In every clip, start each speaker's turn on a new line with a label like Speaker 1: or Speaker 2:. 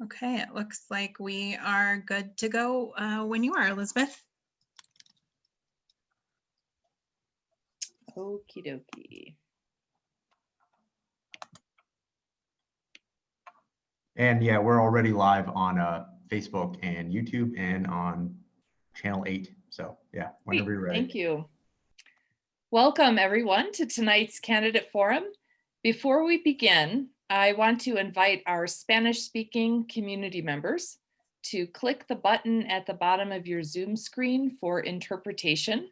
Speaker 1: Okay, it looks like we are good to go when you are, Elizabeth.
Speaker 2: Okie dokie.
Speaker 3: And yeah, we're already live on Facebook and YouTube and on channel 8. So yeah, whenever you're ready.
Speaker 2: Thank you. Welcome everyone to tonight's candidate forum. Before we begin, I want to invite our Spanish-speaking community members to click the button at the bottom of your Zoom screen for interpretation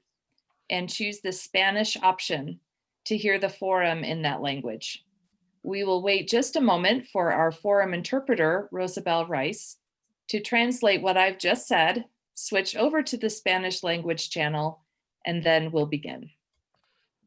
Speaker 2: and choose the Spanish option to hear the forum in that language. We will wait just a moment for our forum interpreter, Rosabel Rice, to translate what I've just said, switch over to the Spanish language channel, and then we'll begin.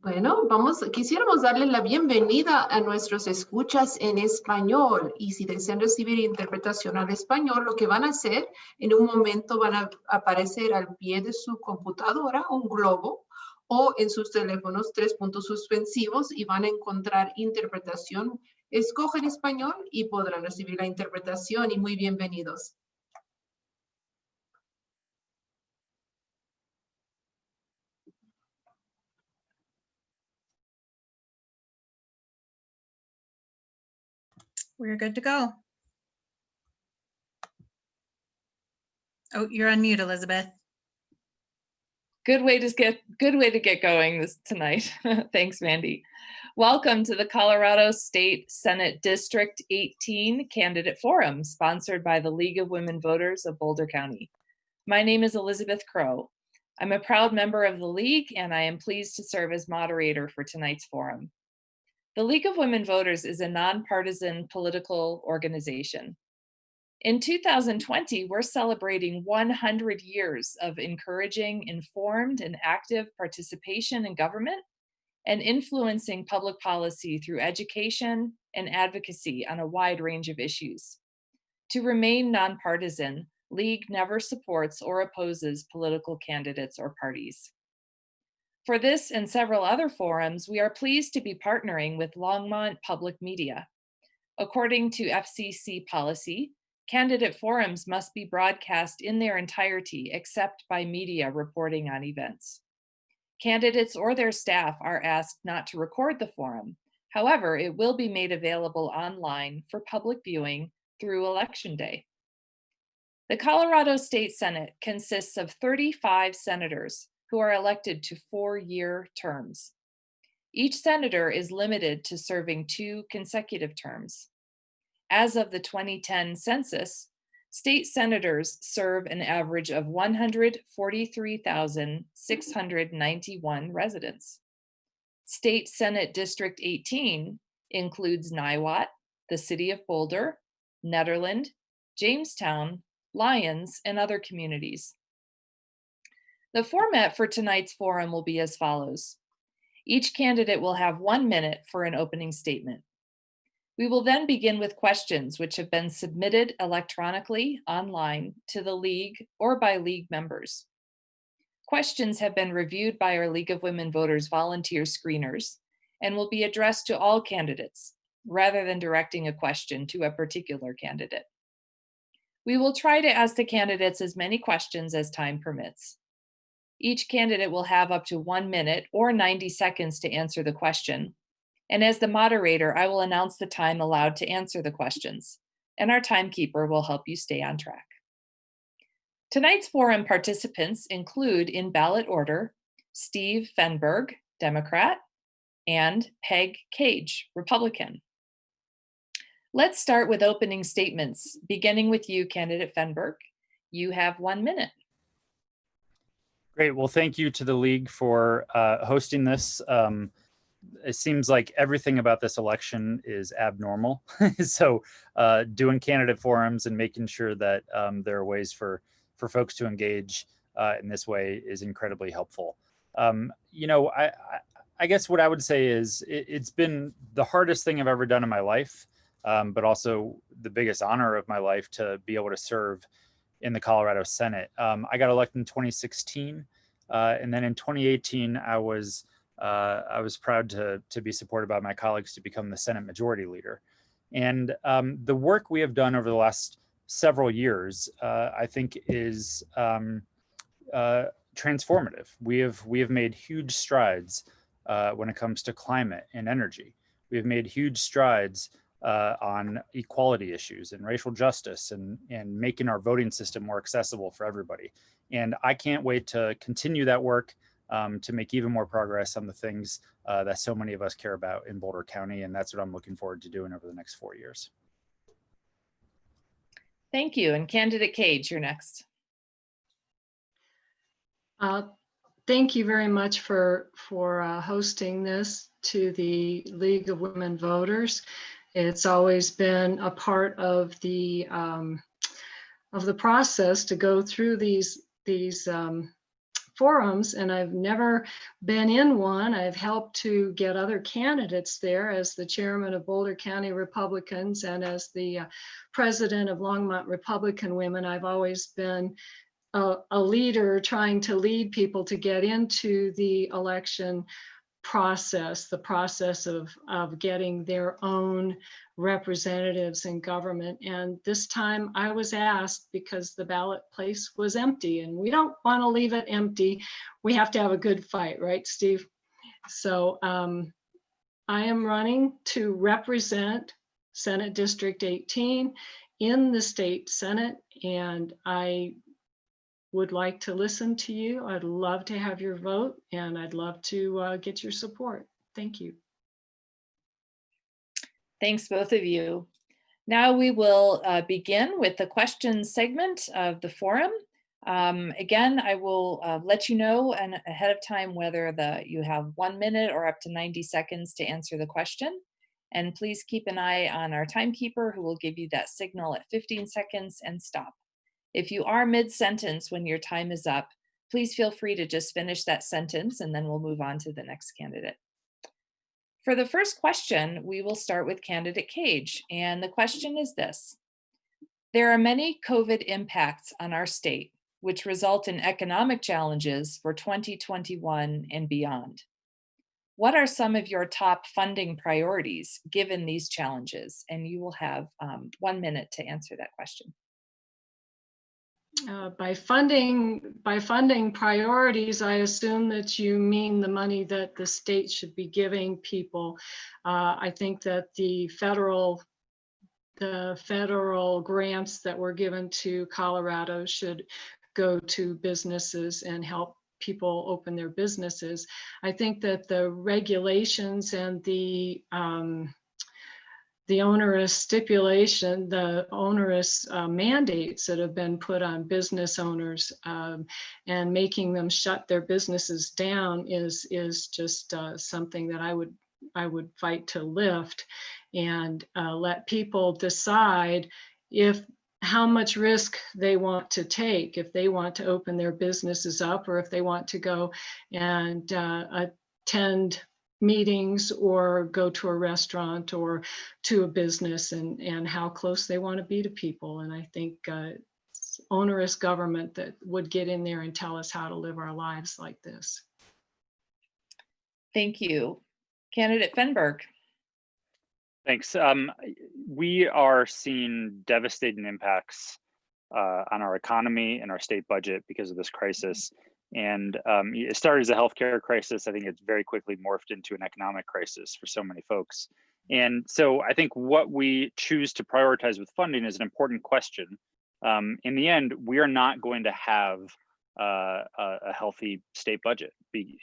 Speaker 4: Bueno, quisiéramos darle la bienvenida a nuestros escuchas en español y si desean recibir interpretación al español, lo que van a hacer, en un momento van a aparecer al pie de su computadora un globo o en sus teléfonos 3 puntos suspensivos y van a encontrar interpretación. Escogen español y podrán recibir la interpretación y muy bienvenidos.
Speaker 1: We're good to go. Oh, you're on mute, Elizabeth.
Speaker 2: Good way to get going tonight. Thanks, Mandy. Welcome to the Colorado State Senate District 18 Candidate Forum, sponsored by the League of Women Voters of Boulder County. My name is Elizabeth Crow. I'm a proud member of the League, and I am pleased to serve as moderator for tonight's forum. The League of Women Voters is a nonpartisan political organization. In 2020, we're celebrating 100 years of encouraging informed and active participation in government and influencing public policy through education and advocacy on a wide range of issues. To remain nonpartisan, League never supports or opposes political candidates or parties. For this and several other forums, we are pleased to be partnering with Longmont Public Media. According to FCC policy, candidate forums must be broadcast in their entirety except by media reporting on events. Candidates or their staff are asked not to record the forum. However, it will be made available online for public viewing through Election Day. The Colorado State Senate consists of 35 senators who are elected to 4-year terms. Each senator is limited to serving 2 consecutive terms. As of the 2010 census, state senators serve an average of 143,691 residents. State Senate District 18 includes Niwot, the City of Boulder, Nederland, Jamestown, Lyons, and other communities. The format for tonight's forum will be as follows. Each candidate will have 1 minute for an opening statement. We will then begin with questions which have been submitted electronically online to the League or by League members. Questions have been reviewed by our League of Women Voters volunteer screeners and will be addressed to all candidates rather than directing a question to a particular candidate. We will try to ask the candidates as many questions as time permits. Each candidate will have up to 1 minute or 90 seconds to answer the question. And as the moderator, I will announce the time allowed to answer the questions, and our timekeeper will help you stay on track. Tonight's forum participants include, in ballot order, Steve Fenberg, Democrat, and Peg Cage, Republican. Let's start with opening statements, beginning with you, candidate Fenberg. You have 1 minute.
Speaker 5: Great. Well, thank you to the League for hosting this. It seems like everything about this election is abnormal. So doing candidate forums and making sure that there are ways for folks to engage in this way is incredibly helpful. You know, I guess what I would say is it's been the hardest thing I've ever done in my life, but also the biggest honor of my life to be able to serve in the Colorado Senate. I got elected in 2016, and then in 2018, I was proud to be supported by my colleagues to become the Senate Majority Leader. And the work we have done over the last several years, I think is transformative. We have made huge strides when it comes to climate and energy. We have made huge strides on equality issues and racial justice and making our voting system more accessible for everybody. And I can't wait to continue that work to make even more progress on the things that so many of us care about in Boulder County. And that's what I'm looking forward to doing over the next 4 years.
Speaker 2: Thank you. And Candidate Cage, you're next.
Speaker 6: Thank you very much for hosting this to the League of Women Voters. It's always been a part of the process to go through these forums, and I've never been in one. I've helped to get other candidates there as the chairman of Boulder County Republicans and as the president of Longmont Republican Women. I've always been a leader trying to lead people to get into the election process, the process of getting their own representatives in government. And this time I was asked because the ballot place was empty, and we don't want to leave it empty. We have to have a good fight, right, Steve? So I am running to represent Senate District 18 in the state Senate, and I would like to listen to you. I'd love to have your vote, and I'd love to get your support. Thank you.
Speaker 2: Thanks, both of you. Now we will begin with the questions segment of the forum. Again, I will let you know ahead of time whether you have 1 minute or up to 90 seconds to answer the question. And please keep an eye on our timekeeper, who will give you that signal at 15 seconds and stop. If you are mid-sentence when your time is up, please feel free to just finish that sentence, and then we'll move on to the next candidate. For the first question, we will start with Candidate Cage, and the question is this: there are many COVID impacts on our state, which result in economic challenges for 2021 and beyond. What are some of your top funding priorities given these challenges? And you will have 1 minute to answer that question.
Speaker 6: By funding priorities, I assume that you mean the money that the state should be giving people. I think that the federal grants that were given to Colorado should go to businesses and help people open their businesses. I think that the regulations and the onerous stipulation, the onerous mandates that have been put on business owners and making them shut their businesses down is just something that I would fight to lift, and let people decide how much risk they want to take, if they want to open their businesses up, or if they want to go and attend meetings or go to a restaurant or to a business, and how close they want to be to people. And I think onerous government that would get in there and tell us how to live our lives like this.
Speaker 2: Thank you. Candidate Fenberg.
Speaker 5: Thanks. We are seeing devastating impacts on our economy and our state budget because of this crisis. And it started as a healthcare crisis. I think it's very quickly morphed into an economic crisis for so many folks. And so I think what we choose to prioritize with funding is an important question. In the end, we are not going to have a healthy state budget.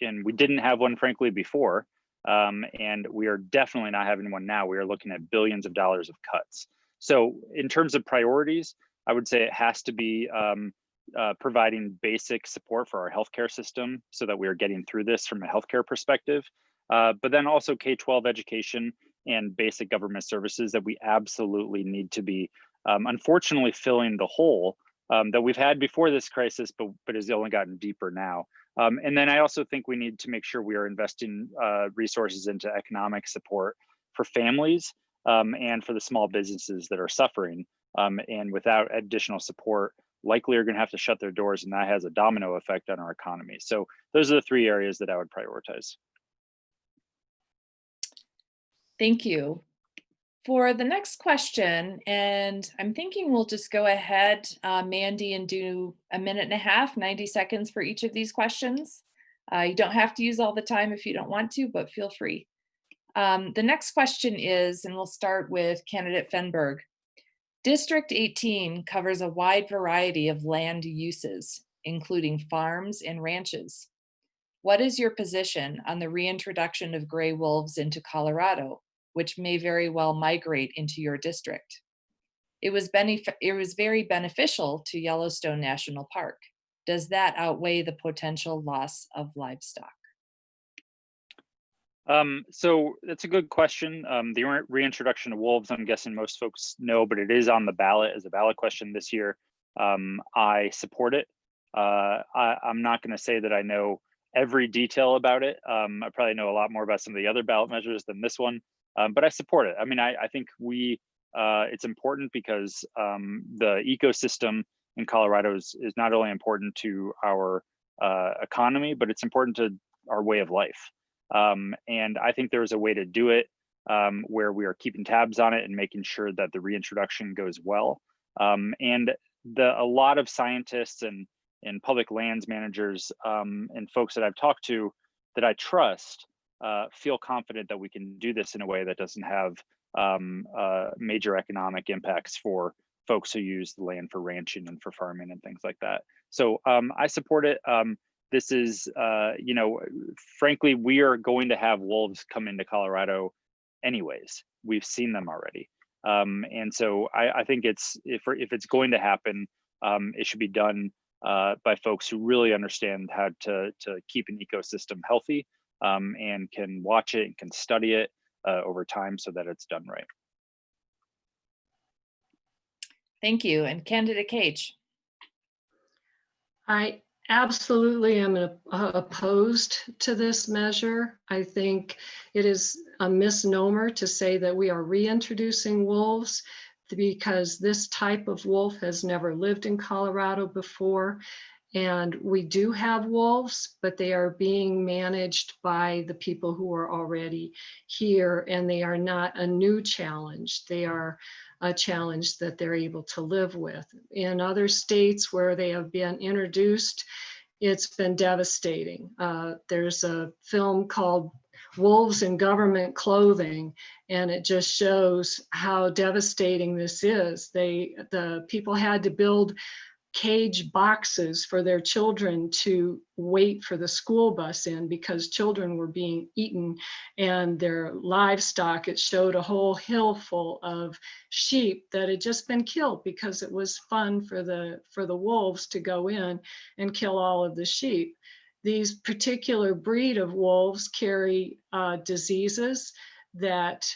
Speaker 5: And we didn't have one, frankly, before. And we are definitely not having one now. We are looking at billions of dollars of cuts. So in terms of priorities, I would say it has to be providing basic support for our healthcare system so that we are getting through this from a healthcare perspective, but then also K-12 education and basic government services that we absolutely need to be, unfortunately, filling the hole that we've had before this crisis, but has only gotten deeper now. And then I also think we need to make sure we are investing resources into economic support for families and for the small businesses that are suffering. And without additional support, likely are going to have to shut their doors, and that has a domino effect on our economy. So those are the 3 areas that I would prioritize.
Speaker 2: Thank you. For the next question, and I'm thinking we'll just go ahead, Mandy, and do a minute and a half, 90 seconds for each of these questions. You don't have to use all the time if you don't want to, but feel free. The next question is, and we'll start with candidate Fenberg. District 18 covers a wide variety of land uses, including farms and ranches. What is your position on the reintroduction of gray wolves into Colorado, which may very well migrate into your district? It was very beneficial to Yellowstone National Park. Does that outweigh the potential loss of livestock?
Speaker 5: So that's a good question. The reintroduction of wolves, I'm guessing most folks know, but it is on the ballot as a ballot question this year. I support it. I'm not going to say that I know every detail about it. I probably know a lot more about some of the other ballot measures than this one, but I support it. I mean, I think it's important because the ecosystem in Colorado is not only important to our economy, but it's important to our way of life. And I think there's a way to do it where we are keeping tabs on it and making sure that the reintroduction goes well. And a lot of scientists and public lands managers and folks that I've talked to that I trust feel confident that we can do this in a way that doesn't have major economic impacts for folks who use the land for ranching and for farming and things like that. So I support it. This is, frankly, we are going to have wolves come into Colorado anyways. We've seen them already. And so I think if it's going to happen, it should be done by folks who really understand how to keep an ecosystem healthy and can watch it and can study it over time so that it's done right.
Speaker 2: Thank you. And Candidate Cage.
Speaker 6: I absolutely am opposed to this measure. I think it is a misnomer to say that we are reintroducing wolves, because this type of wolf has never lived in Colorado before. And we do have wolves, but they are being managed by the people who are already here, and they are not a new challenge. They are a challenge that they're able to live with. In other states where they have been introduced, it's been devastating. There's a film called Wolves in Government Clothing, and it just shows how devastating this is. The people had to build cage boxes for their children to wait for the school bus in, because children were being eaten and their livestock. It showed a whole hill full of sheep that had just been killed because it was fun for the wolves to go in and kill all of the sheep. These particular breed of wolves carry diseases that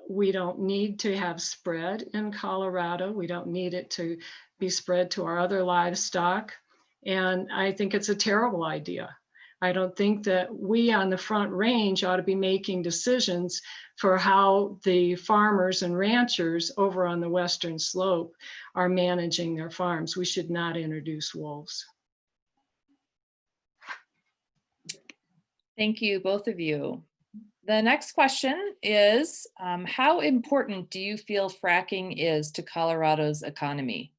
Speaker 6: we don't need to have spread in Colorado. We don't need it to be spread to our other livestock. And I think it's a terrible idea. I don't think that we on the Front Range ought to be making decisions for how the farmers and ranchers over on the Western Slope are managing their farms. We should not introduce wolves.
Speaker 2: Thank you, both of you. The next question is, how important do you feel fracking is to Colorado's economy?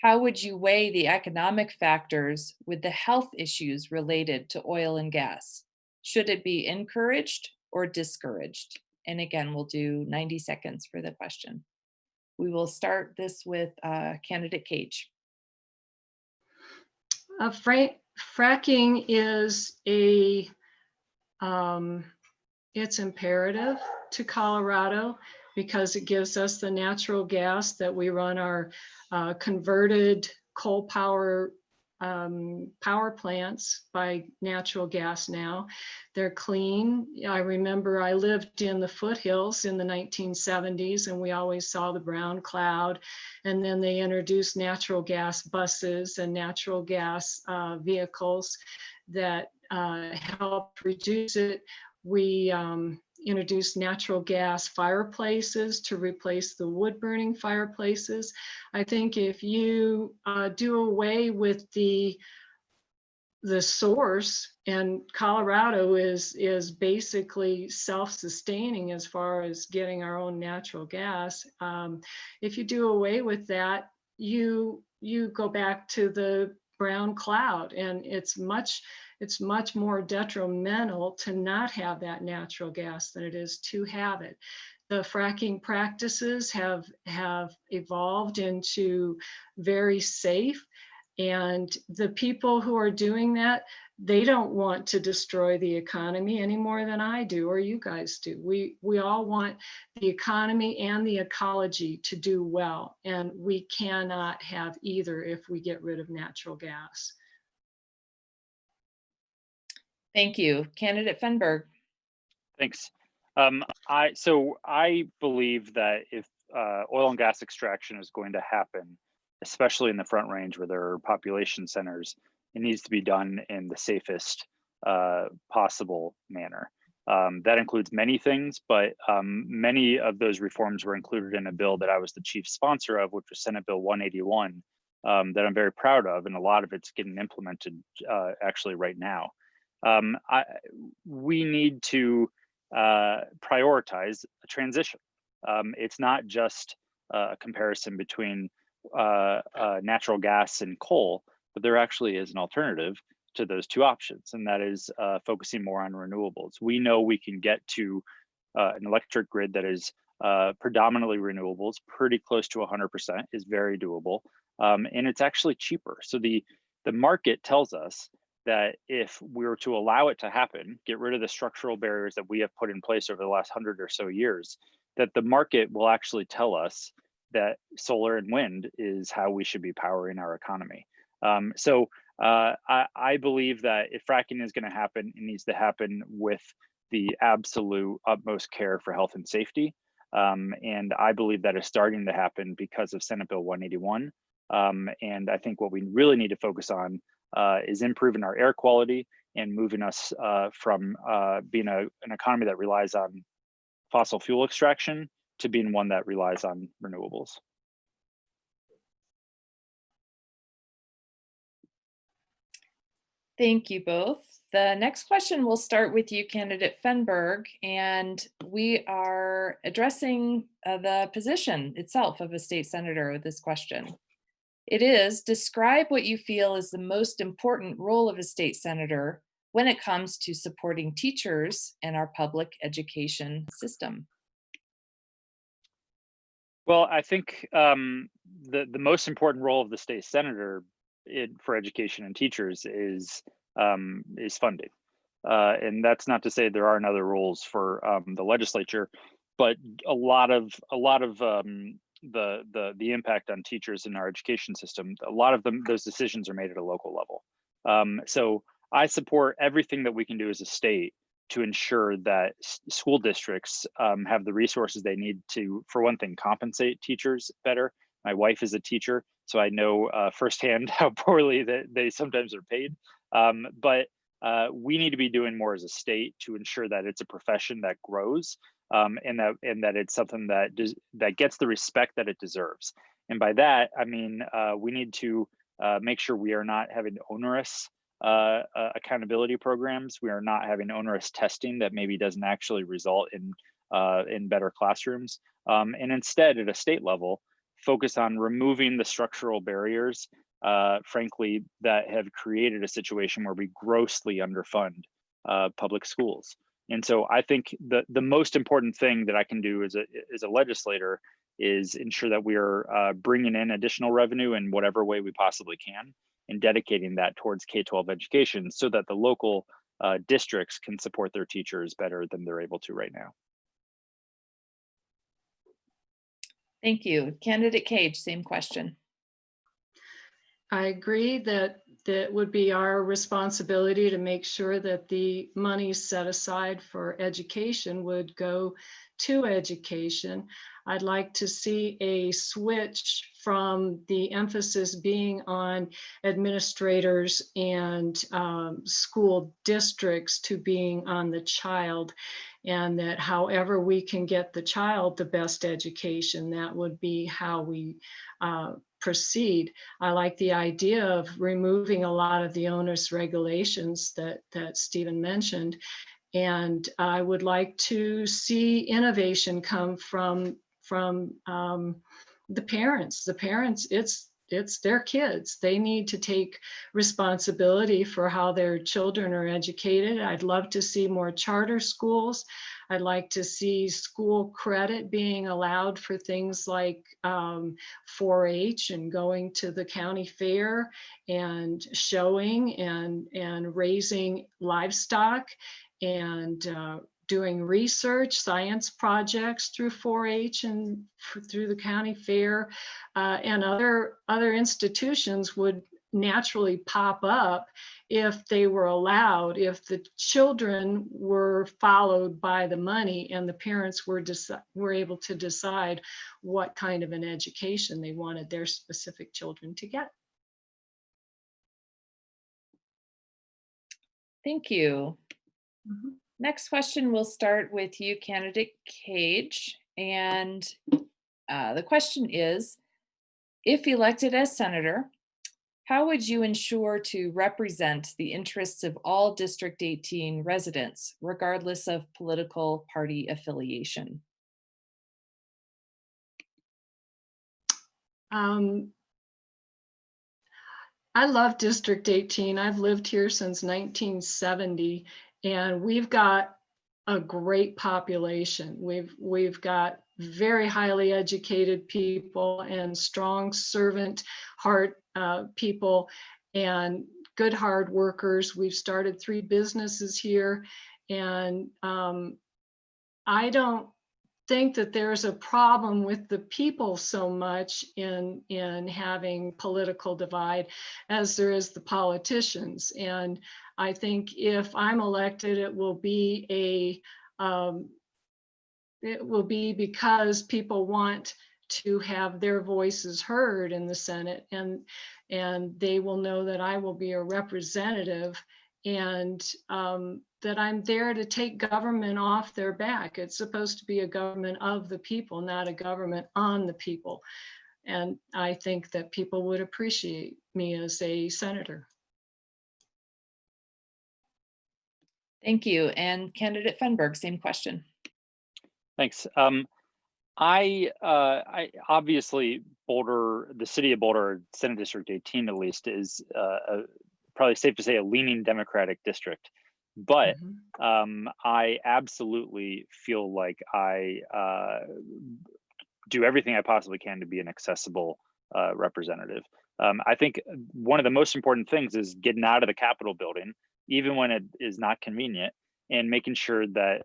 Speaker 2: How would you weigh the economic factors with the health issues related to oil and gas? Should it be encouraged or discouraged? And again, we'll do 90 seconds for the question. We will start this with Candidate Cage.
Speaker 6: Fracking is it's imperative to Colorado because it gives us the natural gas that we run our converted coal power plants by natural gas now. They're clean. I remember I lived in the foothills in the 1970s, and we always saw the brown cloud. And then they introduced natural gas buses and natural gas vehicles that helped reduce it. We introduced natural gas fireplaces to replace the wood burning fireplaces. I think if you do away with the the source, and Colorado is basically self-sustaining as far as getting our own natural gas. If you do away with that, you go back to the brown cloud, and it's much more detrimental to not have that natural gas than it is to have it. The fracking practices have evolved into very safe, and the people who are doing that, they don't want to destroy the economy any more than I do or you guys do. We all want the economy and the ecology to do well, and we cannot have either if we get rid of natural gas.
Speaker 2: Thank you. Candidate Fenberg.
Speaker 5: Thanks. I believe that if oil and gas extraction is going to happen, especially in the Front Range where there are population centers, it needs to be done in the safest possible manner. That includes many things, but many of those reforms were included in a bill that I was the chief sponsor of, which was Senate Bill 181, that I'm very proud of, and a lot of it's getting implemented actually right now. We need to prioritize a transition. It's not just a comparison between natural gas and coal, but there actually is an alternative to those two options, and that is focusing more on renewables. We know we can get to an electric grid that is predominantly renewables, pretty close to 100%, is very doable, and it's actually cheaper. So the market tells us that if we were to allow it to happen, get rid of the structural barriers that we have put in place over the last 100 or so years, that the market will actually tell us that solar and wind is how we should be powering our economy. I believe that if fracking is going to happen, it needs to happen with the absolute utmost care for health and safety. And I believe that is starting to happen because of Senate Bill 181. And I think what we really need to focus on is improving our air quality and moving us from being an economy that relies on fossil fuel extraction to being one that relies on renewables.
Speaker 2: Thank you both. The next question will start with you, Candidate Fenberg, and we are addressing the position itself of a state senator with this question. It is, describe what you feel is the most important role of a state senator when it comes to supporting teachers and our public education system.
Speaker 5: Well, I think the most important role of the state senator for education and teachers is funding, and that's not to say there aren't other roles for the legislature, but a lot of the impact on teachers in our education system, a lot of those decisions are made at a local level. So I support everything that we can do as a state to ensure that school districts have the resources they need to, for one thing, compensate teachers better. My wife is a teacher, so I know firsthand how poorly that they sometimes are paid. But we need to be doing more as a state to ensure that it's a profession that grows, and that it's something that gets the respect that it deserves. And by that, I mean we need to make sure we are not having onerous accountability programs. We are not having onerous testing that maybe doesn't actually result in better classrooms. And instead, at a state level, focus on removing the structural barriers, frankly, that have created a situation where we grossly underfund public schools. And so I think the most important thing that I can do as a legislator is ensure that we are bringing in additional revenue in whatever way we possibly can, and dedicating that towards K-12 education so that the local districts can support their teachers better than they're able to right now.
Speaker 2: Thank you. Candidate Cage, same question.
Speaker 6: I agree that that would be our responsibility to make sure that the money set aside for education would go to education. I'd like to see a switch from the emphasis being on administrators and school districts to being on the child, and that however we can get the child the best education, that would be how we proceed. I like the idea of removing a lot of the onerous regulations that Stephen mentioned. And I would like to see innovation come from the parents. The parents, it's their kids. They need to take responsibility for how their children are educated. I'd love to see more charter schools. I'd like to see school credit being allowed for things like 4-H and going to the county fair and showing and raising livestock and doing research, science projects through 4-H and through the county fair, and other institutions would naturally pop up if they were allowed, if the children were followed by the money and the parents were able to decide what kind of an education they wanted their specific children to get.
Speaker 2: Thank you.
Speaker 6: Mhm.
Speaker 2: Next question, we'll start with you, candidate Cage. And the question is, if elected as senator, how would you ensure to represent the interests of all District 18 residents, regardless of political party affiliation?
Speaker 6: I love District 18. I've lived here since 1970, and we've got a great population. We've got very highly educated people and strong servant heart people and good hard workers. We've started 3 businesses here, and I don't think that there's a problem with the people so much in having political divide as there is the politicians. And I think if I'm elected, it will be because people want to have their voices heard in the Senate, and they will know that I will be a representative, and that I'm there to take government off their back. It's supposed to be a government of the people, not a government on the people. And I think that people would appreciate me as a senator.
Speaker 2: Thank you. And candidate Fenberg, same question.
Speaker 5: Thanks. I obviously Boulder, the city of Boulder, Senate District 18 at least, is probably safe to say a leaning Democratic district. But I absolutely feel like I do everything I possibly can to be an accessible representative. I think one of the most important things is getting out of the Capitol building, even when it is not convenient, and making sure that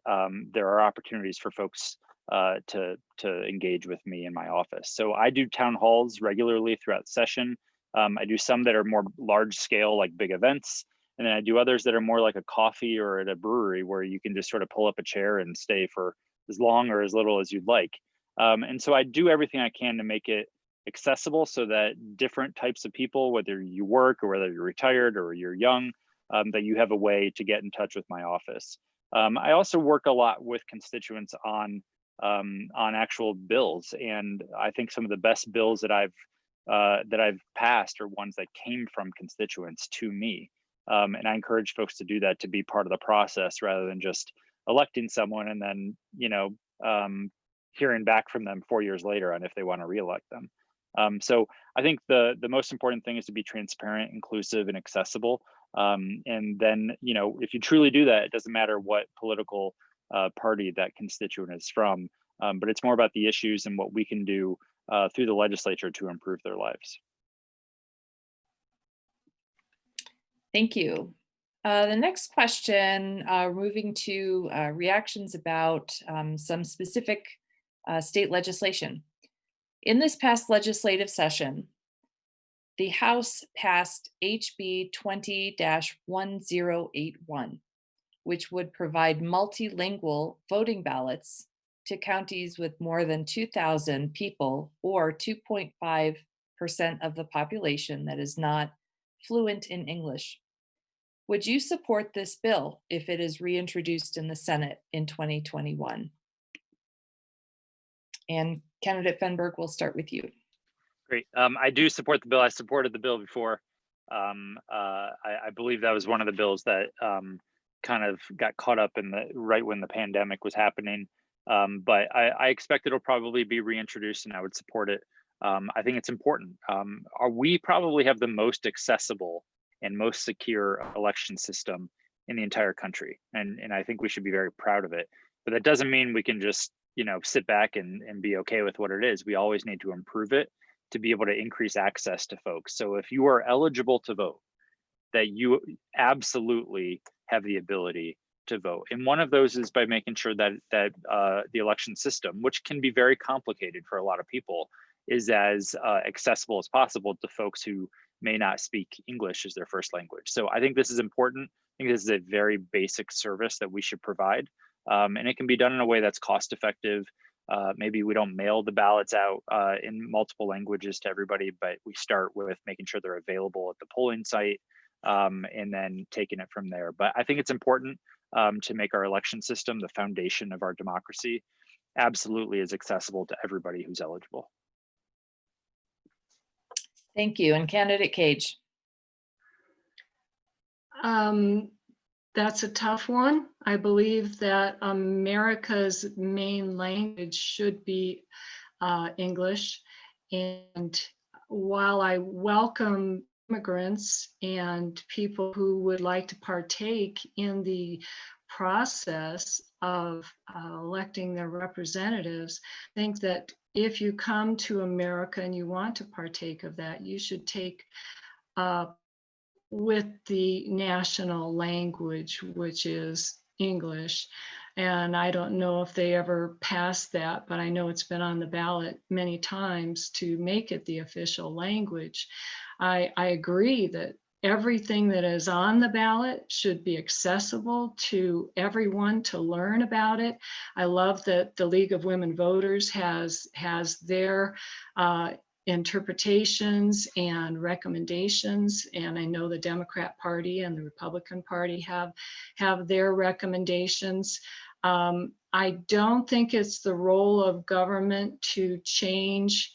Speaker 5: there are opportunities for folks to engage with me in my office. So I do town halls regularly throughout the session. I do some that are more large scale, like big events. And then I do others that are more like a coffee or at a brewery where you can just sort of pull up a chair and stay for as long or as little as you'd like. And so I do everything I can to make it accessible so that different types of people, whether you work or whether you're retired or you're young, that you have a way to get in touch with my office. I also work a lot with constituents on actual bills, and I think some of the best bills that I've passed are ones that came from constituents to me. And I encourage folks to do that, to be part of the process rather than just electing someone and then, hearing back from them 4 years later on if they want to reelect them. So I think the most important thing is to be transparent, inclusive, and accessible. And then, if you truly do that, it doesn't matter what political party that constituent is from, but it's more about the issues and what we can do through the legislature to improve their lives.
Speaker 2: Thank you. The next question, moving to reactions about some specific state legislation. In this past legislative session, the House passed HB 20-1081, which would provide multilingual voting ballots to counties with more than 2,000 people, or 2.5% of the population that is not fluent in English. Would you support this bill if it is reintroduced in the Senate in 2021? And candidate Fenberg, we'll start with you.
Speaker 5: Great. I do support the bill. I supported the bill before. I believe that was one of the bills that kind of got caught up in right when the pandemic was happening. But I expect it'll probably be reintroduced, and I would support it. I think it's important. We probably have the most accessible and most secure election system in the entire country, and I think we should be very proud of it. But that doesn't mean we can just sit back and be okay with what it is. We always need to improve it to be able to increase access to folks. So if you are eligible to vote, that you absolutely have the ability to vote. And one of those is by making sure that the election system, which can be very complicated for a lot of people, is as accessible as possible to folks who may not speak English as their first language. So I think this is important. I think this is a very basic service that we should provide. And it can be done in a way that's cost effective. Maybe we don't mail the ballots out in multiple languages to everybody, but we start with making sure they're available at the polling site and then taking it from there. But I think it's important to make our election system, the foundation of our democracy, absolutely as accessible to everybody who's eligible.
Speaker 2: Thank you. And Candidate Cage.
Speaker 6: That's a tough one. I believe that America's main language should be English. And while I welcome immigrants and people who would like to partake in the process of electing their representatives, I think that if you come to America and you want to partake of that, you should take with the national language, which is English. And I don't know if they ever passed that, but I know it's been on the ballot many times to make it the official language. I agree that everything that is on the ballot should be accessible to everyone to learn about it. I love that the League of Women Voters has their interpretations and recommendations, and I know the Democrat Party and the Republican Party have their recommendations. I don't think it's the role of government to change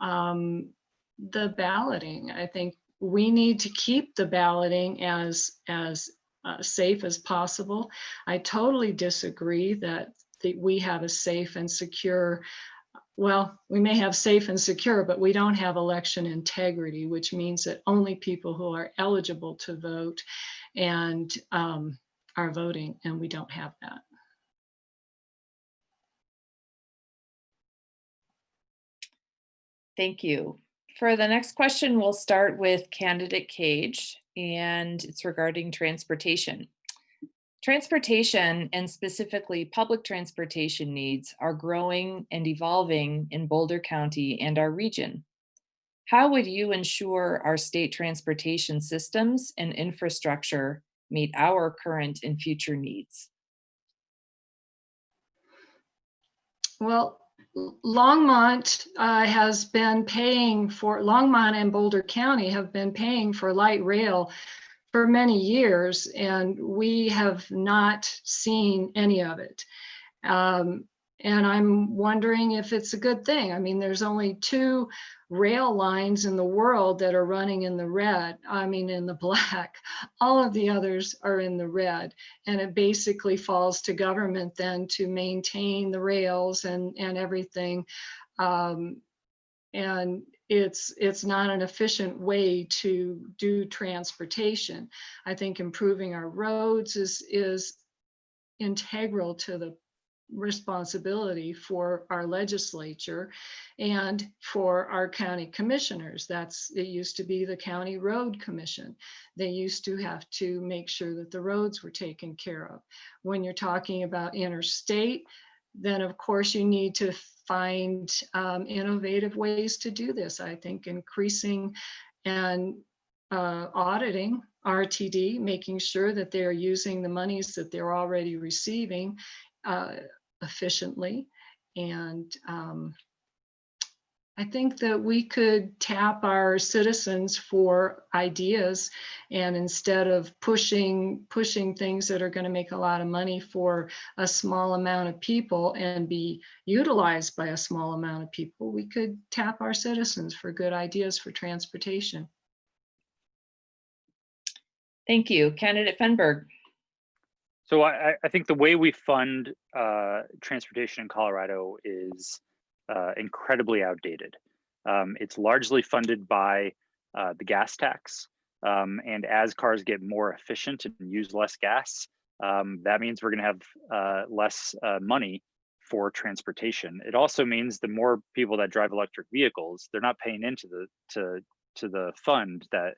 Speaker 6: the balloting. I think we need to keep the balloting as safe as possible. I totally disagree that we have a safe and secure. Well, we may have safe and secure, but we don't have election integrity, which means that only people who are eligible to vote and are voting, and we don't have that.
Speaker 2: Thank you. For the next question, we'll start with Candidate Cage, and it's regarding transportation. Transportation, and specifically public transportation needs, are growing and evolving in Boulder County and our region. How would you ensure our state transportation systems and infrastructure meet our current and future needs?
Speaker 6: Well, Longmont has been paying for, Longmont and Boulder County have been paying for light rail for many years, and we have not seen any of it. And I'm wondering if it's a good thing. I mean, there's only 2 rail lines in the world that are running in the red, in the black. All of the others are in the red. And it basically falls to government then to maintain the rails and everything. And it's not an efficient way to do transportation. I think improving our roads is integral to the responsibility for our legislature and for our county commissioners. It used to be the County Road Commission. They used to have to make sure that the roads were taken care of. When you're talking about interstate, then of course you need to find innovative ways to do this. I think increasing and auditing RTD, making sure that they're using the monies that they're already receiving efficiently, and I think that we could tap our citizens for ideas, and instead of pushing things that are going to make a lot of money for a small amount of people and be utilized by a small amount of people, we could tap our citizens for good ideas for transportation.
Speaker 2: Thank you. Candidate Fenberg.
Speaker 5: So I think the way we fund transportation in Colorado is incredibly outdated. It's largely funded by the gas tax. And as cars get more efficient and use less gas, that means we're going to have less money for transportation. It also means the more people that drive electric vehicles, they're not paying into the fund that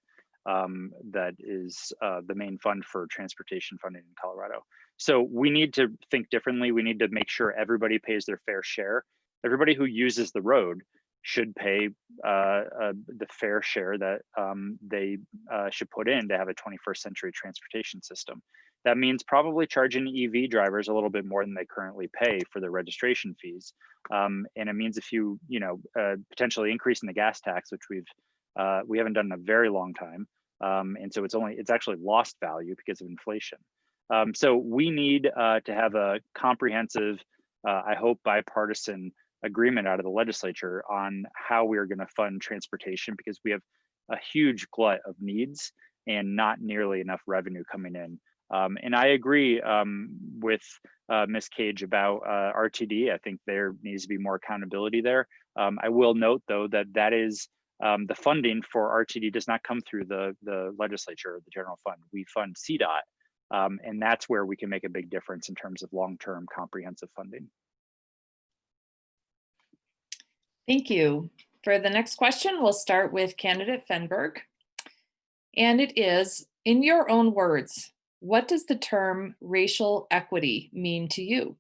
Speaker 5: that is the main fund for transportation funding in Colorado. So we need to think differently. We need to make sure everybody pays their fair share. Everybody who uses the road should pay the fair share that they should put in to have a 21st century transportation system. That means probably charging EV drivers a little bit more than they currently pay for their registration fees. And it means if you potentially increasing the gas tax, which we haven't done in a very long time. And so it's actually lost value because of inflation. So we need to have a comprehensive, I hope, bipartisan agreement out of the legislature on how we are going to fund transportation, because we have a huge glut of needs and not nearly enough revenue coming in. And I agree with Ms. Cage about RTD. I think there needs to be more accountability there. I will note, though, that is the funding for RTD does not come through the legislature or the general fund. We fund CDOT, and that's where we can make a big difference in terms of long-term comprehensive funding.
Speaker 2: Thank you. For the next question, we'll start with candidate Fenberg. And it is, in your own words, what does the term racial equity mean to you?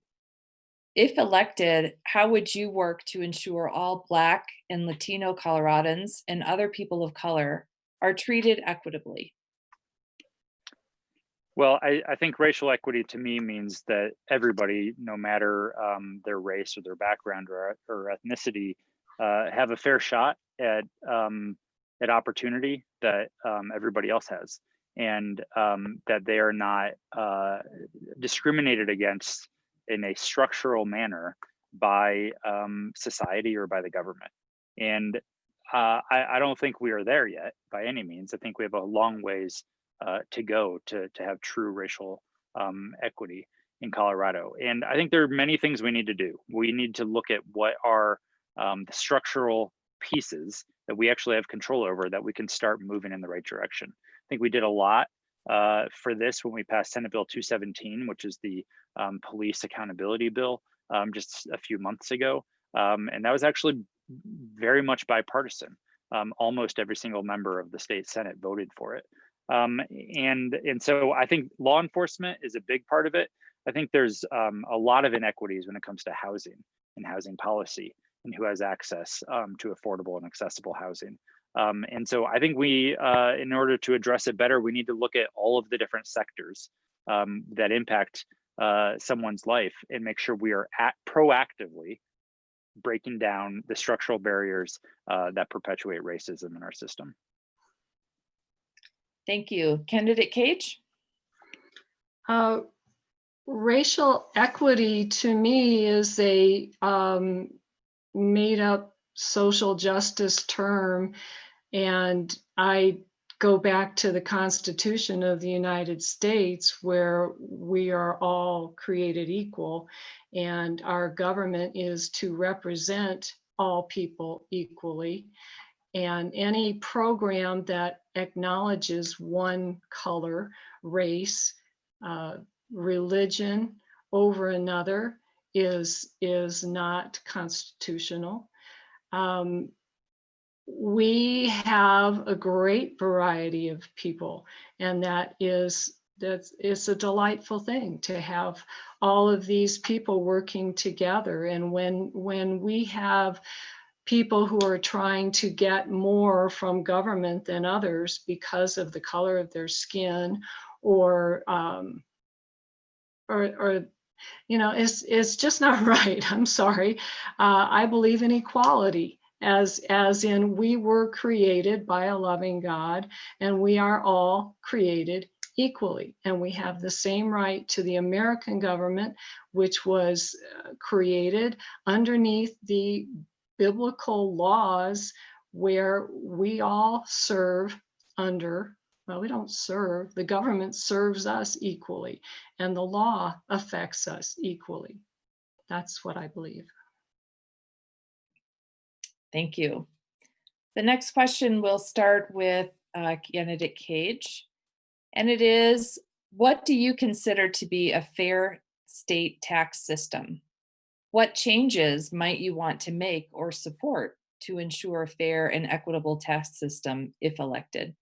Speaker 2: If elected, how would you work to ensure all Black and Latino Coloradans and other people of color are treated equitably?
Speaker 5: Well, I think racial equity to me means that everybody, no matter their race or their background or ethnicity, have a fair shot at opportunity that everybody else has, and that they are not discriminated against in a structural manner by society or by the government. And I don't think we are there yet by any means. I think we have a long ways to go to have true racial equity in Colorado. And I think there are many things we need to do. We need to look at what are the structural pieces that we actually have control over, that we can start moving in the right direction. I think we did a lot for this when we passed Senate Bill 217, which is the police accountability bill, just a few months ago. And that was actually very much bipartisan. Almost every single member of the state Senate voted for it. And so I think law enforcement is a big part of it. I think there's a lot of inequities when it comes to housing and housing policy and who has access to affordable and accessible housing. And so I think we, in order to address it better, we need to look at all of the different sectors that impact someone's life and make sure we are proactively breaking down the structural barriers that perpetuate racism in our system.
Speaker 2: Thank you. Candidate Cage?
Speaker 6: Racial equity to me is a made up social justice term, and I go back to the Constitution of the United States, where we are all created equal, and our government is to represent all people equally. And any program that acknowledges one color, race, religion over another is not constitutional. We have a great variety of people, and it's a delightful thing to have all of these people working together. And when we have people who are trying to get more from government than others because of the color of their skin, or you know, it's just not right. I'm sorry. I believe in equality, as in we were created by a loving God, and we are all created equally, and we have the same right to the American government, which was created underneath the biblical laws where we all serve under, well, we don't serve, the government serves us equally, and the law affects us equally. That's what I believe.
Speaker 2: Thank you. The next question will start with candidate Cage. And it is, what do you consider to be a fair state tax system? What changes might you want to make or support to ensure a fair and equitable tax system if elected?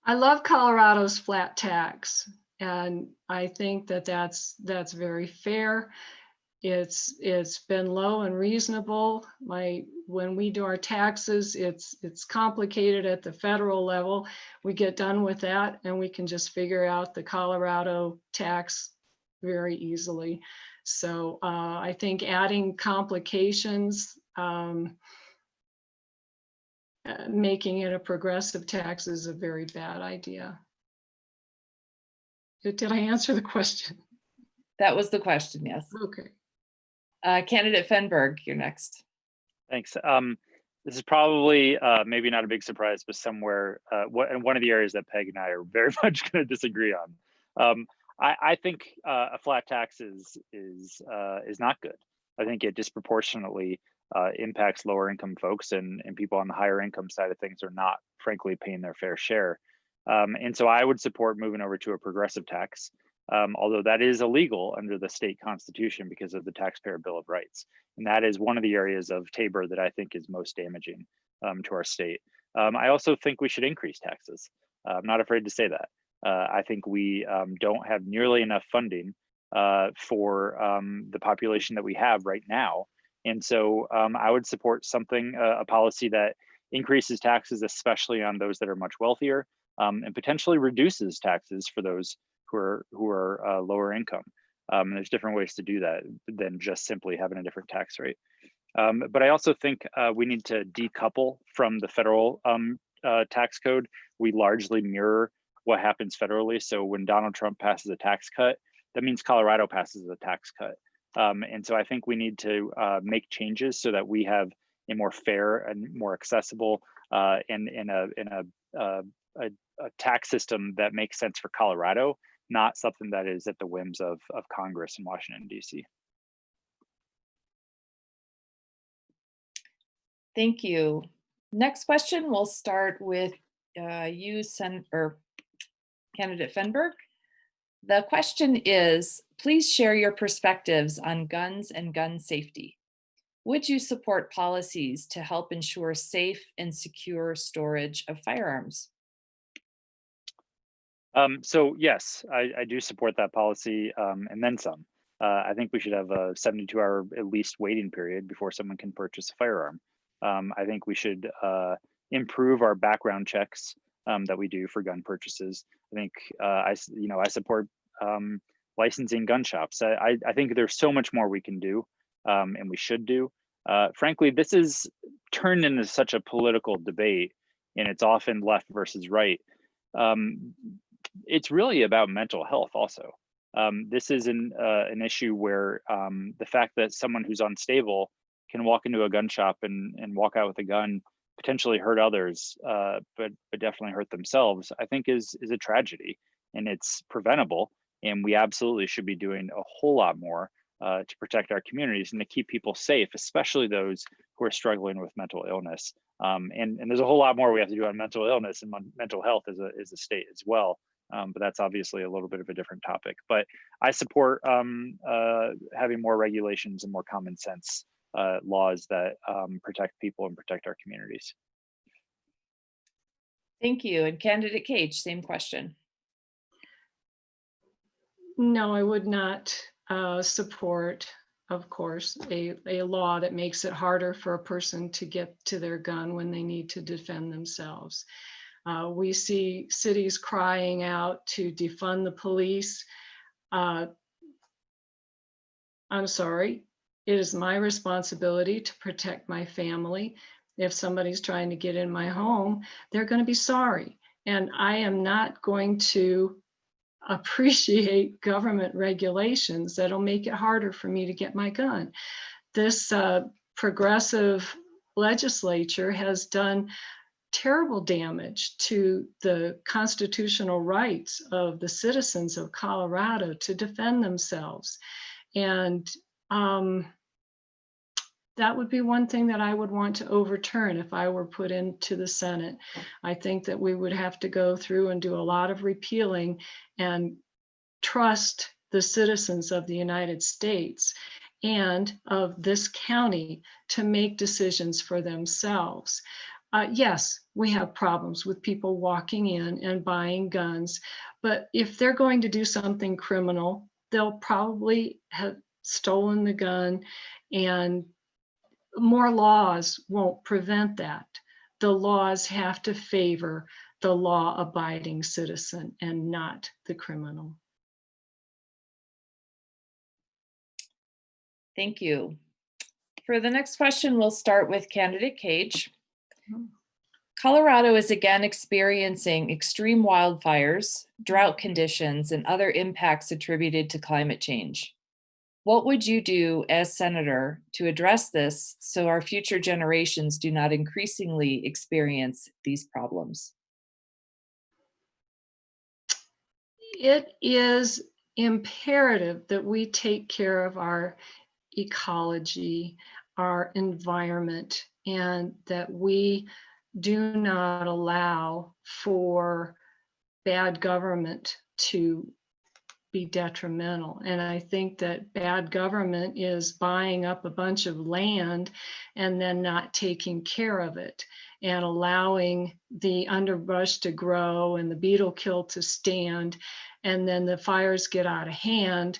Speaker 6: I love Colorado's flat tax, and I think that that's very fair. It's been low and reasonable. When we do our taxes, it's complicated at the federal level. We get done with that and we can just figure out the Colorado tax very easily. So I think adding complications, making it a progressive tax is a very bad idea. Did I answer the question?
Speaker 2: That was the question, yes.
Speaker 6: Okay.
Speaker 2: Candidate Fenberg, you're next.
Speaker 5: Thanks. This is probably maybe not a big surprise, but somewhere one of the areas that Peg and I are very much going to disagree on. I think a flat tax is not good. I think it disproportionately impacts lower income folks, and people on the higher income side of things are not, frankly, paying their fair share. And so I would support moving over to a progressive tax. Although that is illegal under the state constitution because of the Taxpayer Bill of Rights. And that is one of the areas of Tabor that I think is most damaging to our state. I also think we should increase taxes. I'm not afraid to say that. I think we don't have nearly enough funding for the population that we have right now. And so I would support something, a policy that increases taxes, especially on those that are much wealthier, and potentially reduces taxes for those who are lower income. And there's different ways to do that than just simply having a different tax rate. But I also think we need to decouple from the federal tax code. We largely mirror what happens federally. So when Donald Trump passes a tax cut, that means Colorado passes a tax cut. And so I think we need to make changes so that we have a more fair and more accessible and a tax system that makes sense for Colorado, not something that is at the whims of Congress in Washington, D.C.
Speaker 2: Thank you. Next question, we'll start with Candidate Fenberg. The question is, please share your perspectives on guns and gun safety. Would you support policies to help ensure safe and secure storage of firearms?
Speaker 5: So yes, I do support that policy and then some. I think we should have a 72-hour at least waiting period before someone can purchase a firearm. I think we should improve our background checks that we do for gun purchases. I think I support licensing gun shops. I think there's so much more we can do and we should do. Frankly, this is turned into such a political debate, and it's often left versus right. It's really about mental health also. This is an issue where the fact that someone who's unstable can walk into a gun shop and walk out with a gun, potentially hurt others, but definitely hurt themselves, I think is a tragedy, and it's preventable. And we absolutely should be doing a whole lot more to protect our communities and to keep people safe, especially those who are struggling with mental illness. And there's a whole lot more we have to do on mental illness and mental health as a state as well. But that's obviously a little bit of a different topic. But I support having more regulations and more common sense laws that protect people and protect our communities.
Speaker 2: Thank you. And Candidate Cage, same question.
Speaker 6: No, I would not support, of course, a law that makes it harder for a person to get to their gun when they need to defend themselves. We see cities crying out to defund the police. I'm sorry, it is my responsibility to protect my family. If somebody's trying to get in my home, they're going to be sorry. And I am not going to appreciate government regulations that'll make it harder for me to get my gun. This progressive legislature has done terrible damage to the constitutional rights of the citizens of Colorado to defend themselves. And that would be one thing that I would want to overturn if I were put into the Senate. I think that we would have to go through and do a lot of repealing and trust the citizens of the United States and of this county to make decisions for themselves. Yes, we have problems with people walking in and buying guns, but if they're going to do something criminal, they'll probably have stolen the gun, and more laws won't prevent that. The laws have to favor the law-abiding citizen and not the criminal.
Speaker 2: Thank you. For the next question, we'll start with candidate Cage. Colorado is again experiencing extreme wildfires, drought conditions, and other impacts attributed to climate change. What would you do as senator to address this so our future generations do not increasingly experience these problems?
Speaker 6: It is imperative that we take care of our ecology, our environment, and that we do not allow for bad government to be detrimental. And I think that bad government is buying up a bunch of land and then not taking care of it and allowing the underbrush to grow and the beetle kill to stand, and then the fires get out of hand.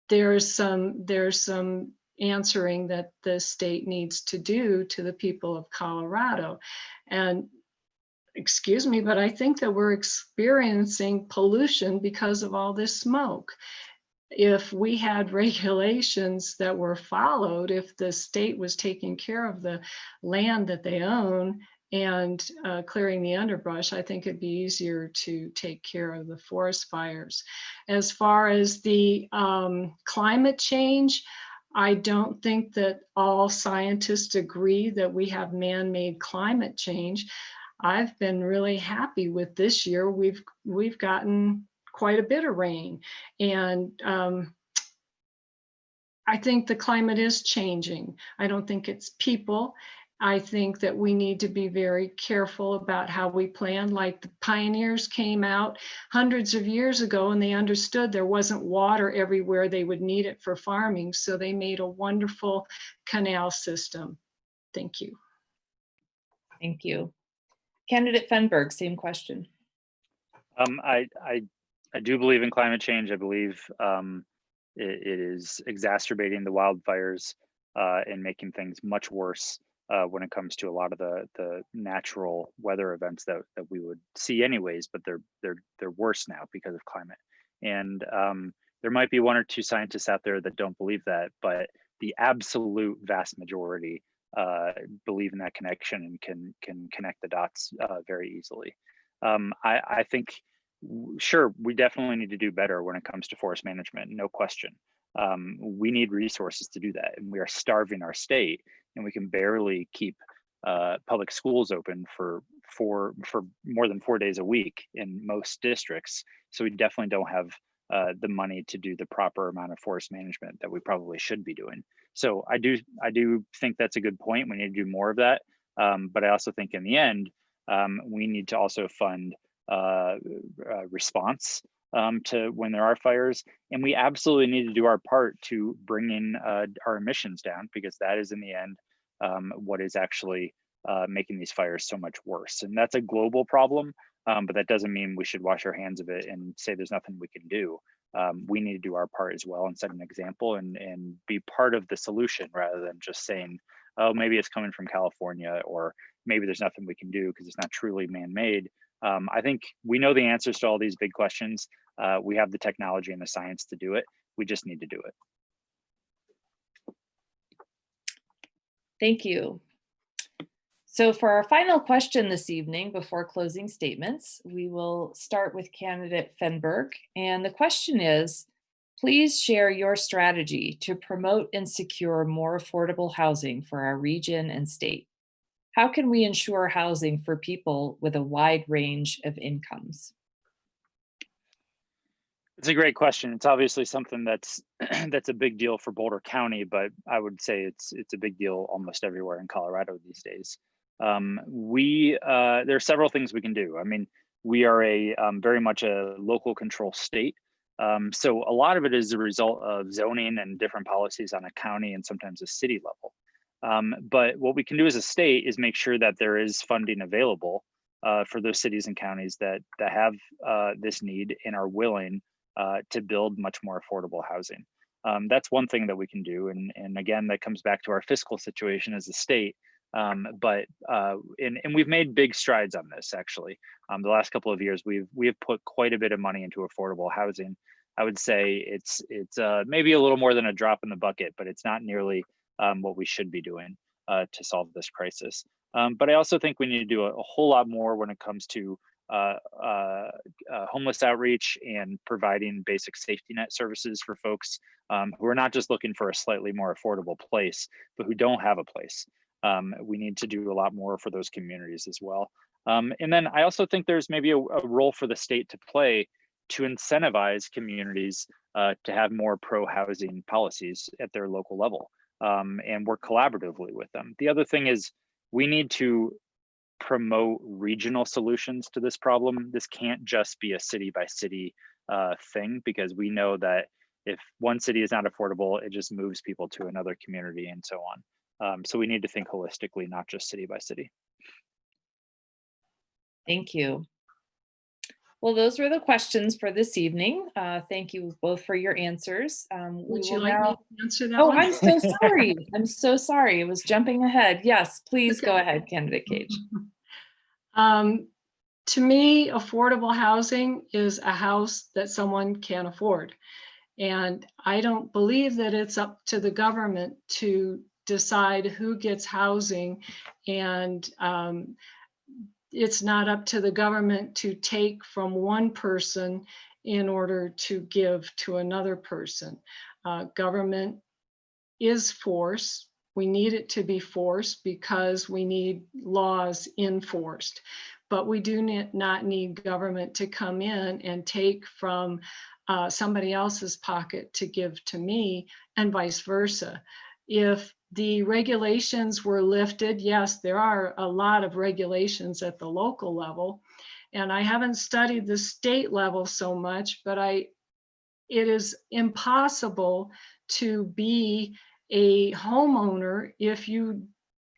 Speaker 6: There's some answering that the state needs to do to the people of Colorado. And excuse me, but I think that we're experiencing pollution because of all this smoke. If we had regulations that were followed, if the state was taking care of the land that they own and clearing the underbrush, I think it'd be easier to take care of the forest fires. As far as the climate change, I don't think that all scientists agree that we have man-made climate change. I've been really happy with this year. We've gotten quite a bit of rain, and I think the climate is changing. I don't think it's people. I think that we need to be very careful about how we plan. Like the pioneers came out hundreds of years ago and they understood there wasn't water everywhere they would need it for farming. So they made a wonderful canal system. Thank you.
Speaker 2: Thank you. Candidate Fenberg, same question.
Speaker 5: I do believe in climate change. I believe it is exacerbating the wildfires and making things much worse when it comes to a lot of the natural weather events that we would see anyways, but they're worse now because of climate. And there might be one or two scientists out there that don't believe that, but the absolute vast majority believe in that connection and can connect the dots very easily. I think, sure, we definitely need to do better when it comes to forest management, no question. We need resources to do that, and we are starving our state, and we can barely keep public schools open for more than 4 days a week in most districts. So we definitely don't have the money to do the proper amount of forest management that we probably should be doing. So I do think that's a good point. We need to do more of that. But I also think in the end, we need to also fund response to when there are fires. And we absolutely need to do our part to bring in our emissions down, because that is in the end what is actually making these fires so much worse. And that's a global problem, but that doesn't mean we should wash our hands of it and say there's nothing we can do. We need to do our part as well and set an example and be part of the solution, rather than just saying, oh, maybe it's coming from California, or maybe there's nothing we can do because it's not truly man-made. I think we know the answers to all these big questions. We have the technology and the science to do it. We just need to do it.
Speaker 2: Thank you. So for our final question this evening, before closing statements, we will start with candidate Fenberg. And the question is, please share your strategy to promote and secure more affordable housing for our region and state. How can we ensure housing for people with a wide range of incomes?
Speaker 7: It's a great question. It's obviously something that's that's a big deal for Boulder County, but I would say it's a big deal almost everywhere in Colorado these days. There are several things we can do. I mean, we are a very much a local control state. So a lot of it is a result of zoning and different policies on a county and sometimes a city level. But what we can do as a state is make sure that there is funding available for those cities and counties that have this need and are willing to build much more affordable housing. That's one thing that we can do. And again, that comes back to our fiscal situation as a state. And we've made big strides on this actually. The last couple of years, we have put quite a bit of money into affordable housing. I would say it's maybe a little more than a drop in the bucket, but it's not nearly what we should be doing to solve this crisis. But I also think we need to do a whole lot more when it comes to homeless outreach and providing basic safety net services for folks who are not just looking for a slightly more affordable place, but who don't have a place. We need to do a lot more for those communities as well. And then I also think there's maybe a role for the state to play to incentivize communities to have more pro-housing policies at their local level and work collaboratively with them. The other thing is we need to promote regional solutions to this problem. This can't just be a city by city thing, because we know that if one city is not affordable, it just moves people to another community and so on. So we need to think holistically, not just city by city.
Speaker 2: Thank you. Well, those were the questions for this evening. Thank you both for your answers.
Speaker 6: Would you like me to answer that
Speaker 2: Oh,
Speaker 6: one?
Speaker 2: I'm so sorry. I'm so sorry. I was jumping ahead. Yes, please
Speaker 6: Okay.
Speaker 2: go ahead, candidate Cage.
Speaker 6: To me, affordable housing is a house that someone can afford. And I don't believe that it's up to the government to decide who gets housing, and it's not up to the government to take from one person in order to give to another person. Government is force. We need it to be forced because we need laws enforced. But we do not need government to come in and take from somebody else's pocket to give to me, and vice versa. If the regulations were lifted, yes, there are a lot of regulations at the local level, and I haven't studied the state level so much, but it is impossible to be a homeowner if you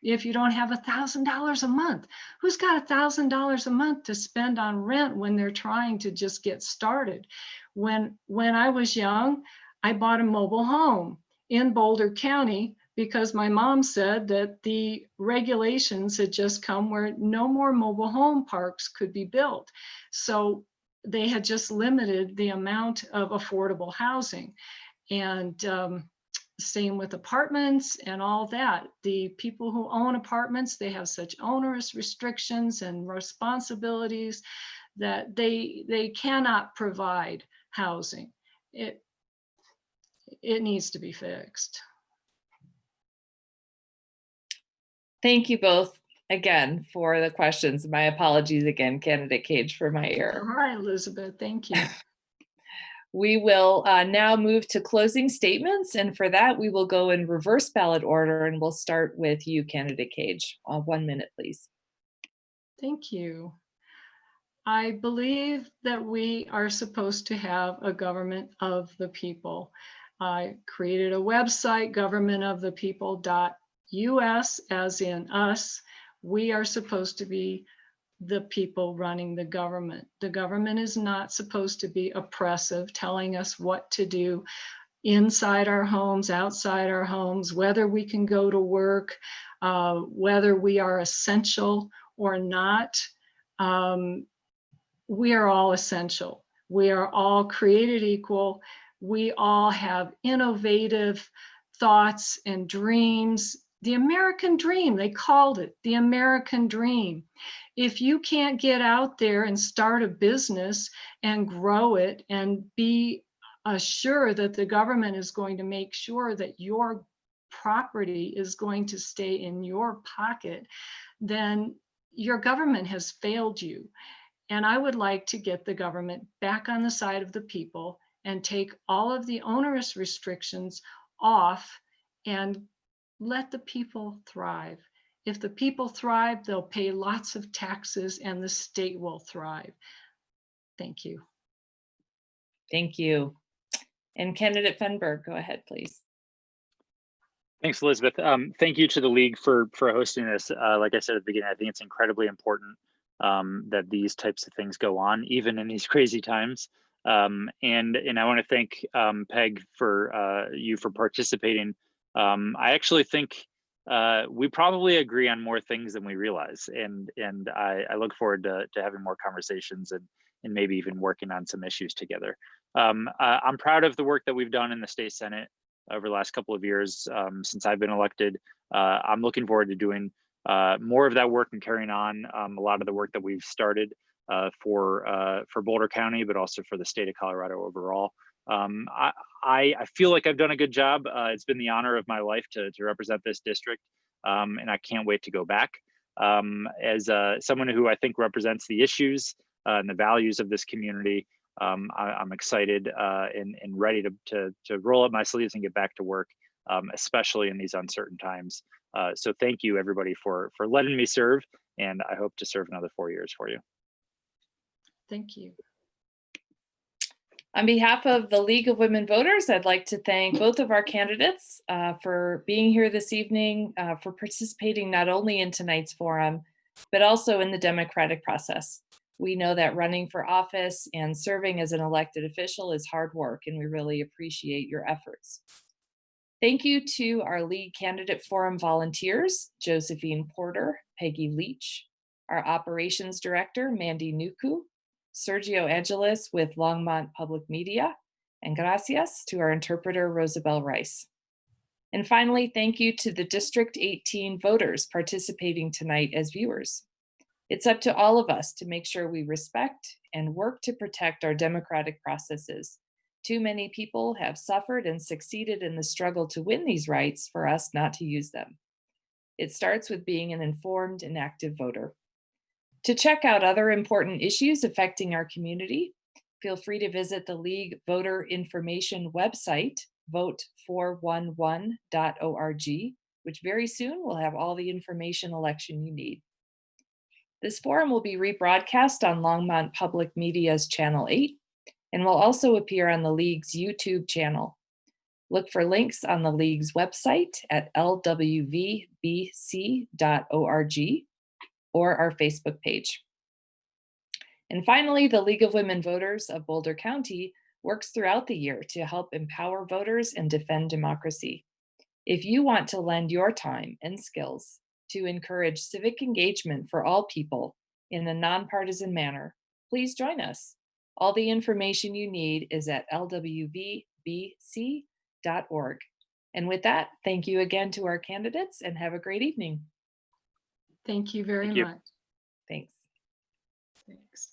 Speaker 6: don't have $1,000 a month. Who's got $1,000 a month to spend on rent when they're trying to just get started? When I was young, I bought a mobile home in Boulder County because my mom said that the regulations had just come where no more mobile home parks could be built. So they had just limited the amount of affordable housing. And same with apartments and all that. The people who own apartments, they have such onerous restrictions and responsibilities that they cannot provide housing. It needs to be fixed.
Speaker 2: Thank you both again for the questions. My apologies again, candidate Cage, for my error.
Speaker 6: All right, Elizabeth, thank you.
Speaker 2: We will now move to closing statements, and for that we will go in reverse ballot order, and we'll start with you, candidate Cage. 1 minute, please.
Speaker 6: Thank you. I believe that we are supposed to have a government of the people. I created a website, governmentofthepeople.us, as in us. We are supposed to be the people running the government. The government is not supposed to be oppressive, telling us what to do inside our homes, outside our homes, whether we can go to work, whether we are essential or not. We are all essential. We are all created equal. We all have innovative thoughts and dreams The American dream, they called it the American dream. If you can't get out there and start a business and grow it and be assured that the government is going to make sure that your property is going to stay in your pocket, then your government has failed you. And I would like to get the government back on the side of the people and take all of the onerous restrictions off and let the people thrive. If the people thrive, they'll pay lots of taxes and the state will thrive. Thank you.
Speaker 2: Thank you. And candidate Fenberg, go ahead, please.
Speaker 7: Thanks, Elizabeth. Thank you to the League for hosting this. Like I said at the beginning, I think it's incredibly important that these types of things go on, even in these crazy times. And I want to thank Peg for you for participating. I actually think we probably agree on more things than we realize, and I look forward to having more conversations and maybe even working on some issues together. I'm proud of the work that we've done in the state Senate over the last couple of years since I've been elected. I'm looking forward to doing more of that work and carrying on a lot of the work that we've started for Boulder County, but also for the state of Colorado overall. I feel like I've done a good job. It's been the honor of my life to represent this district, and I can't wait to go back. As someone who I think represents the issues and the values of this community, I'm excited and ready to roll up my sleeves and get back to work, especially in these uncertain times. So thank you, everybody, for letting me serve, and I hope to serve another 4 years for you.
Speaker 6: Thank you.
Speaker 2: On behalf of the League of Women Voters, I'd like to thank both of our candidates for being here this evening, for participating not only in tonight's forum, but also in the democratic process. We know that running for office and serving as an elected official is hard work, and we really appreciate your efforts. Thank you to our League Candidate Forum volunteers, Josephine Porter, Peggy Leach, our Operations Director, Mandy Nuku, Sergio Angeles with Longmont Public Media, and gracias to our interpreter, Rosabelle Rice. And finally, thank you to the District 18 voters participating tonight as viewers. It's up to all of us to make sure we respect and work to protect our democratic processes. Too many people have suffered and succeeded in the struggle to win these rights for us not to use them. It starts with being an informed and active voter. To check out other important issues affecting our community, feel free to visit the League Voter Information website, vote411.org, which very soon will have all the information election you need. This forum will be rebroadcast on Longmont Public Media's Channel 8 and will also appear on the League's YouTube channel. Look for links on the League's website at lwvbc.org or our Facebook page. And finally, the League of Women Voters of Boulder County works throughout the year to help empower voters and defend democracy. If you want to lend your time and skills to encourage civic engagement for all people in a nonpartisan manner, please join us. All the information you need is at lwvbc.org. And with that, thank you again to our candidates and have a great evening.
Speaker 6: Thank you very
Speaker 7: Thank you.
Speaker 6: much.
Speaker 2: Thanks.
Speaker 6: Thanks.